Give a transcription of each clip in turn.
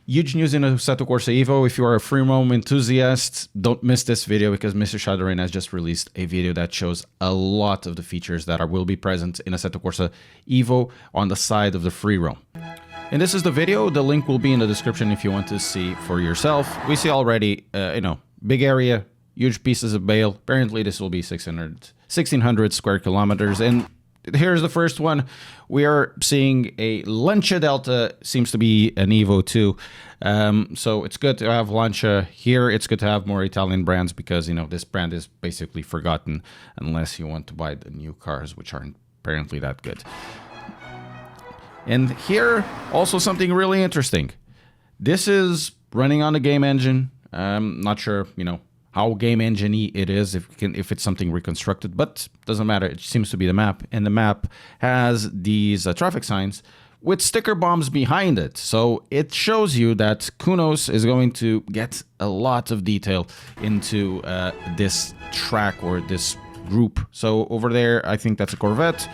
Huge news in Assetto Corsa EVO. If you are a free roam enthusiast, don't miss this video because Misha Charoudin has just released a video that shows a lot of the features that will be present in Assetto Corsa EVO on the side of the free roam. And this is the video. The link will be in the description if you want to see for yourself. We see already, big area, huge pieces of bale. Apparently this will be 1600 square kilometers. And here's the first one. We are seeing a Lancia Delta, seems to be an Evo too. So it's good to have Lancia here. It's good to have more Italian brands because, this brand is basically forgotten unless you want to buy the new cars, which aren't apparently that good. And here, also something really interesting. This is running on the game engine. I'm not sure, how game engine-y it is, if it's something reconstructed, but doesn't matter. It seems to be the map, and the map has these traffic signs with sticker bombs behind it. So it shows you that Kunos is going to get a lot of detail into this track or this group. So over there, I think that's a Corvette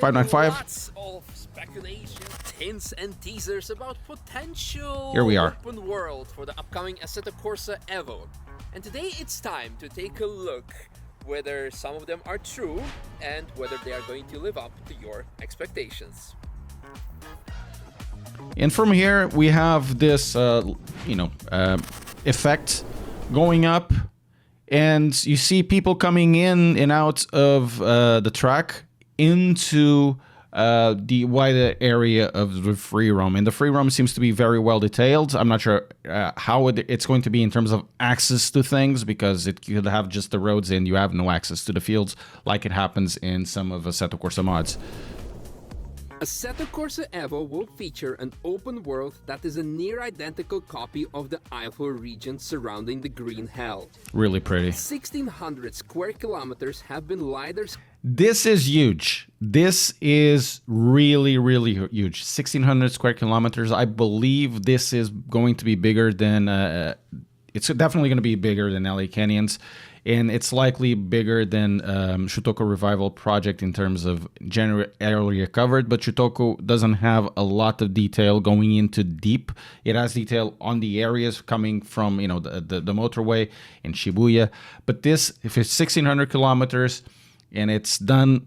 595. Lots of speculation, hints, and teasers about potential Here we are. open world for the upcoming Assetto Corsa EVO. And today it's time to take a look whether some of them are true and whether they are going to live up to your expectations. And from here we have this, effect going up, and you see people coming in and out of the track into the wider area of the free roam. And the free roam seems to be very well detailed. I'm not sure how it's going to be in terms of access to things, because it could have just the roads and you have no access to the fields like it happens in some of Assetto Corsa mods. Assetto Corsa EVO will feature an open world that is a near identical copy of the Eifel region surrounding the Green Hell. Really pretty. 1600 square kilometers have been lidar. This is huge. This is really, really huge. 1600 square kilometers. I believe this is going to be bigger than, it's definitely going to be bigger than LA Canyons. And it's likely bigger than Shutoko Revival Project in terms of general area covered, but Shutoko doesn't have a lot of detail going into deep. It has detail on the areas coming from, the motorway in Shibuya. But this, if it's 1600 kilometers and it's done,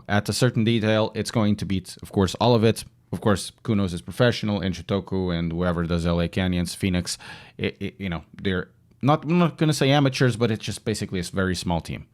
at a certain detail, it's going to beat, of course, all of it. Of course, Kunos is professional, and Shutoko and whoever does LA Canyons, Phoenix, they're I'm not going to say amateurs, but it's just basically a very small team.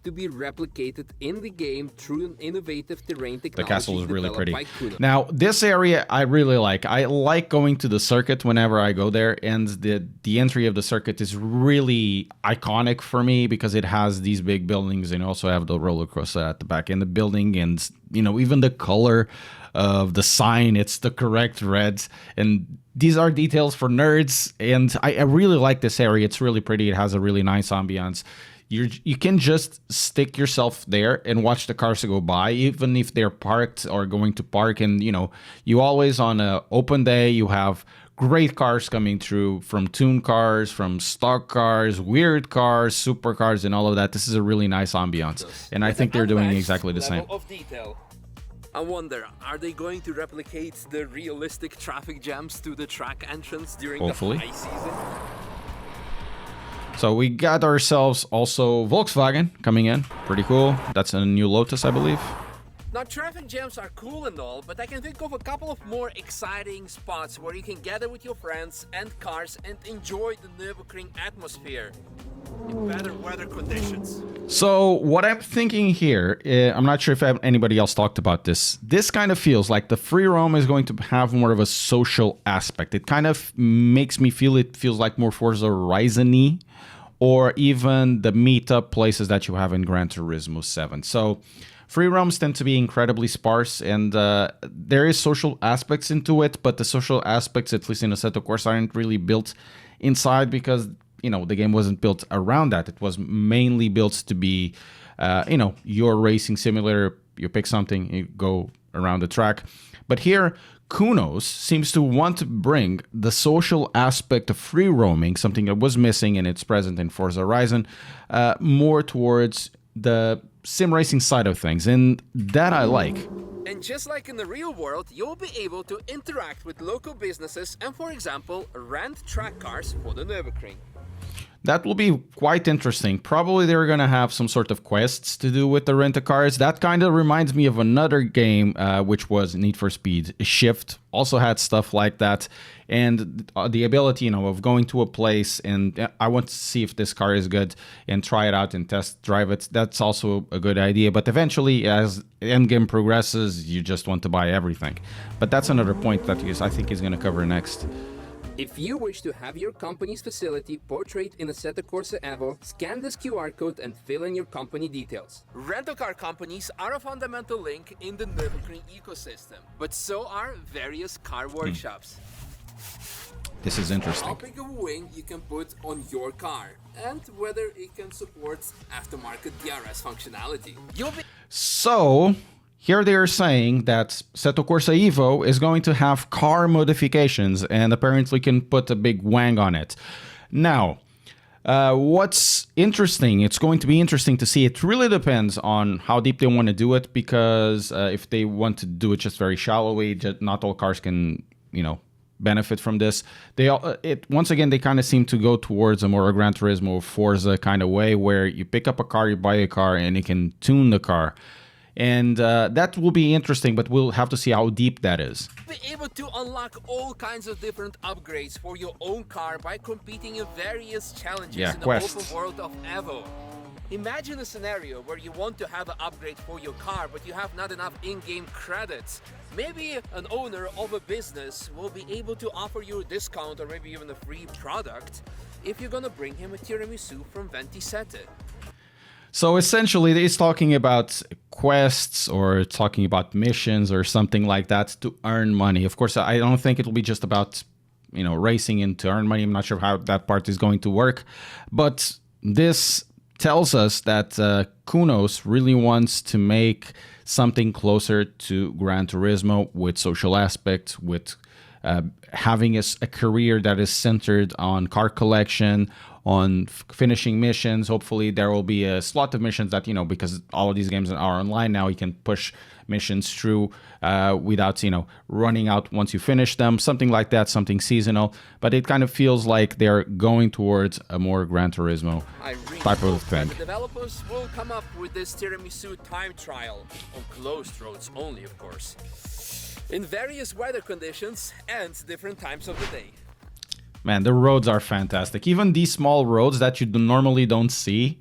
To be replicated in the game through an innovative terrain technology. The castle is really pretty. Now, this area I really like. I like going to the circuit whenever I go there, and the entry of the circuit is really iconic for me because it has these big buildings and also have the roller coaster at the back end of the building, and even the color of the sign, it's the correct red, and these are details for nerds, and I really like this area. It's really pretty. It has a really nice ambiance. You can just stick yourself there and watch the cars go by, even if they're parked or going to park. And, you always on an open day, you have great cars coming through, from tuned cars, from stock cars, weird cars, supercars, and all of that. This is a really nice ambiance. And I think they're doing exactly the same. Of detail. I wonder, are they going to replicate the realistic traffic jams to the track entrance during Hopefully. The high season? So we got ourselves also Volkswagen coming in. Pretty cool. That's a new Lotus, I believe. Now, traffic jams are cool and all, but I can think of a couple of more exciting spots where you can gather with your friends and cars and enjoy the Nürburgring atmosphere in better weather conditions. So what I'm thinking here, I'm not sure if anybody else talked about this. This kind of feels like the free roam is going to have more of a social aspect. It kind of makes me feel, it feels like more Forza Horizon-y, or even the meetup places that you have in Gran Turismo 7. So free roams tend to be incredibly sparse, and there is social aspects into it, but the social aspects, at least in Assetto Corsa, aren't really built inside because, the game wasn't built around that. It was mainly built to be, your racing simulator. You pick something, you go around the track. But here, Kunos seems to want to bring the social aspect of free roaming, something that was missing and it's present in Forza Horizon, more towards the sim racing side of things, and that I like. And just like in the real world, you'll be able to interact with local businesses and, for example, rent track cars for the Nürburgring. That will be quite interesting. Probably they're going to have some sort of quests to do with the rent-a-cars. That kind of reminds me of another game, which was Need for Speed Shift. Also had stuff like that. And the ability, you know, of going to a place and I want to see if this car is good and try it out and test drive it. That's also a good idea. But eventually, as endgame progresses, you just want to buy everything. But that's another point that I think he's going to cover next. If you wish to have your company's facility portrayed in Assetto Corsa EVO, scan this QR code and fill in your company details. Rental car companies are a fundamental link in the Nürburgring ecosystem, but so are various car workshops. This is interesting. How big of a wing you can put on your car, and whether it can support aftermarket DRS functionality. So here they are saying that Assetto Corsa EVO is going to have car modifications and apparently can put a big wang on it. Now, what's interesting, it's going to be interesting to see. It really depends on how deep they want to do it, because if they want to do it just very shallowly, not all cars can, you know, benefit from this. Once again, they kind of seem to go towards a more Gran Turismo Forza kind of way, where you pick up a car, you buy a car, and you can tune the car. And that will be interesting, but we'll have to see how deep that is. Be able to unlock all kinds of different upgrades for your own car by competing in various challenges in the open world of EVO. Imagine a scenario where you want to have an upgrade for your car, but you have not enough in-game credits. Maybe an owner of a business will be able to offer you a discount or maybe even a free product if you're gonna bring him a tiramisu from GT7. So essentially, it's talking about quests or talking about missions or something like that to earn money. Of course, I don't think it'll be just about, you know, racing and to earn money. I'm not sure how that part is going to work, but this tells us that Kunos really wants to make something closer to Gran Turismo with social aspects, with having a career that is centered on car collection, on finishing missions. Hopefully there will be a slot of missions that, you know, because all of these games are online now, you can push missions through without, you know, running out once you finish them, something like that, something seasonal. But it kind of feels like they're going towards a more Gran Turismo type of thing. The developers will come up with this tiramisu time trial on closed roads only, of course, in various weather conditions and different times of the day. Man, the roads are fantastic. Even these small roads that you normally don't see.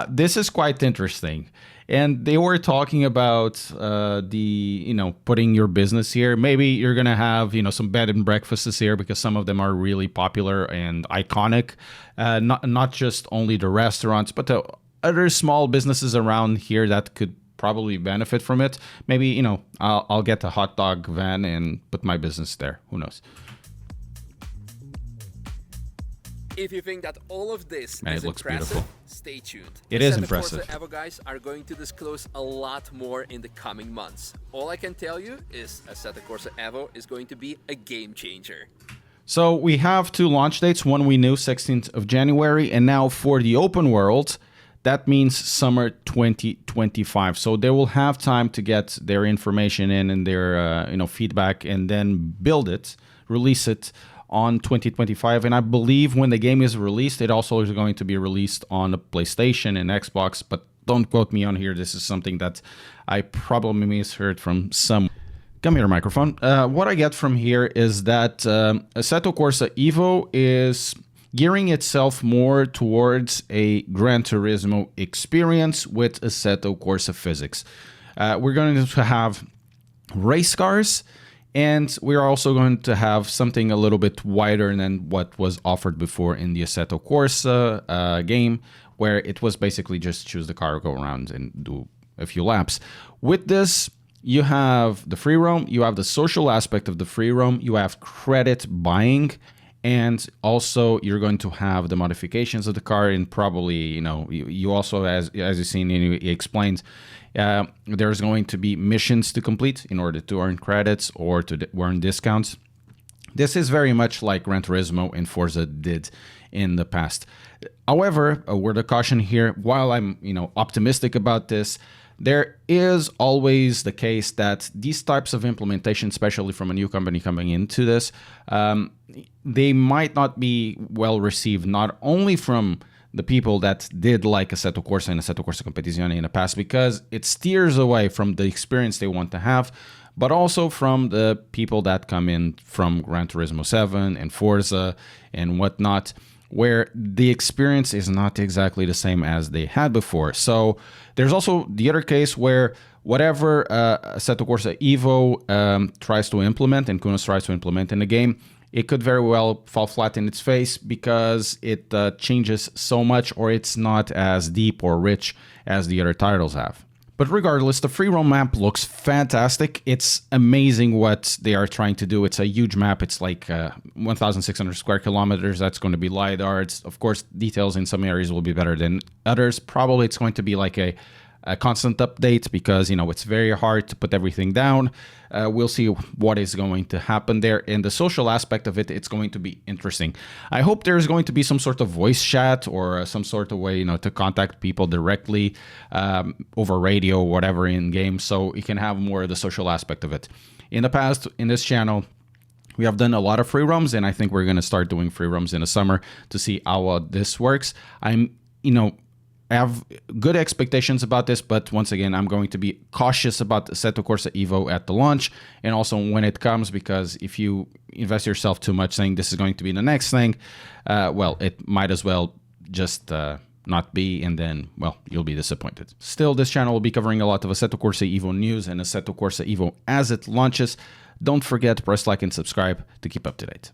This is quite interesting. And they were talking about putting your business here. Maybe you're going to have, you know, some bed and breakfasts here because some of them are really popular and iconic. Not just only the restaurants, but the other small businesses around here that could probably benefit from it. Maybe, you know, I'll get a hot dog van and put my business there. Who knows? If you think that all of this Man, is it looks impressive, beautiful. stay tuned. It is impressive. The Assetto Corsa EVO guys are going to disclose a lot more in the coming months. All I can tell you is Assetto Corsa EVO is going to be a game changer. So we have two launch dates. One we knew, 16th of January, and now for the open world, that means summer 2025. So they will have time to get their information in and their feedback, and then build it, release it on 2025. And I believe when the game is released, it also is going to be released on the PlayStation and Xbox, but don't quote me on here. This is something that I probably misheard from some. Come here, microphone. What I get from here is that Assetto Corsa EVO is gearing itself more towards a Gran Turismo experience with Assetto Corsa physics. We're going to have race cars, and we're also going to have something a little bit wider than what was offered before in the Assetto Corsa game, where it was basically just choose the car, go around, and do a few laps. With this, you have the free roam, you have the social aspect of the free roam, you have credit buying, and also you're going to have the modifications of the car, and probably, you also, as you've seen, he explains, there's going to be missions to complete in order to earn credits or to earn discounts. This is very much like Gran Turismo and Forza did in the past. However, a word of caution here, while I'm optimistic about this, there is always the case that these types of implementation, especially from a new company coming into this, they might not be well received, not only from the people that did like Assetto Corsa and Assetto Corsa Competizione in the past, because it steers away from the experience they want to have, but also from the people that come in from Gran Turismo 7 and Forza and whatnot, where the experience is not exactly the same as they had before. So there's also the other case where whatever Assetto Corsa EVO tries to implement and Kunos tries to implement in the game, it could very well fall flat in its face because it changes so much, or it's not as deep or rich as the other titles have. But regardless, the free roam map looks fantastic. It's amazing what they are trying to do. It's a huge map. It's like 1,600 square kilometers. That's going to be LiDAR. It's, of course, details in some areas will be better than others. Probably it's going to be like a constant update because, you know, it's very hard to put everything down. We'll see what is going to happen there. In the social aspect of it, it's going to be interesting. I hope there's going to be some sort of voice chat or some sort of way, you know, to contact people directly over radio or whatever in game, so you can have more of the social aspect of it. In the past, in this channel, we have done a lot of free roams, and I think we're going to start doing free roams in the summer to see how this works. I have good expectations about this, but once again, I'm going to be cautious about Assetto Corsa EVO at the launch and also when it comes, because if you invest yourself too much saying this is going to be the next thing, well, it might as well just not be, and then, well, you'll be disappointed. Still, this channel will be covering a lot of Assetto Corsa EVO news and Assetto Corsa EVO as it launches. Don't forget to press like and subscribe to keep up to date.